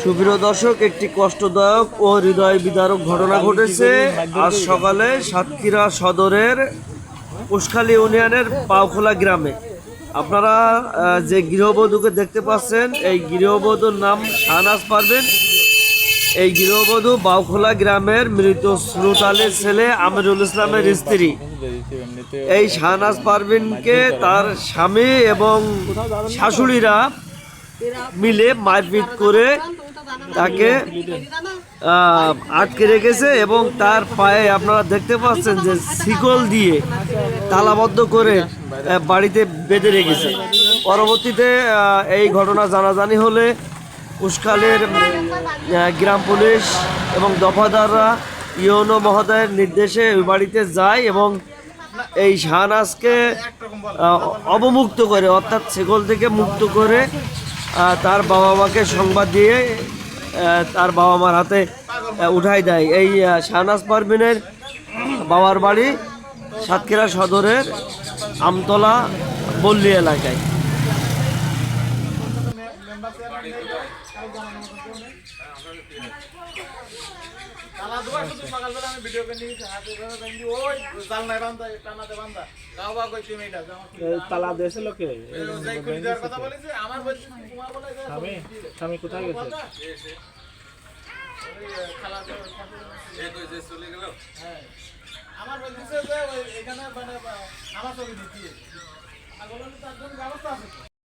সুপ্রিয় দর্শক, একটি কষ্টদায়ক ও হৃদয় বিদারক ঘটনা ঘটেছে আজ সকালে সাতক্ষীরা সদরের উশখালী ইউনিয়নের পাওখোলা গ্রামে। আপনারা যে গৃহবধূকে দেখতে পাচ্ছেন, এই গৃহবধূর নাম শাহনাজ পারভীন। এই গৃহবধূ বাউখোলা গ্রামের মৃত সুরুত ছেলে আমিরুল ইসলামের স্ত্রী। এই শাহনাজ পারভীনকে তার স্বামী এবং শাশুড়িরা মিলে মারপিট করে তাকে আটকে রেখেছে এবং তার পায়ে আপনারা দেখতে পাচ্ছেন যে শিকল দিয়ে তালাবদ্ধ করে বাড়িতে বেঁধে রেখেছে। পরবর্তীতে এই ঘটনা জানাজানি হলে উশখালীর গ্রাম পুলিশ এবং দফাদাররা ইউনো মহোদয়ের নির্দেশে ওই বাড়িতে যায় এবং এই শাহনাজকে অবমুক্ত করে, অর্থাৎ শিকল থেকে মুক্ত করে তার বাবা মাকে সংবাদ দিয়ে তার বাবা মার হাতে উঠাই দেয়। এই শাহনাজ পারভীনের বাবার বাড়ি সাতক্ষীরা সদরের আমতলা বল্লী এলাকায়। তালা দিয়েছে লোকে স্বামী কোথায় গেছে? আমার বলতেছে যে এখানে মানে আমার ছবি দিচ্ছি।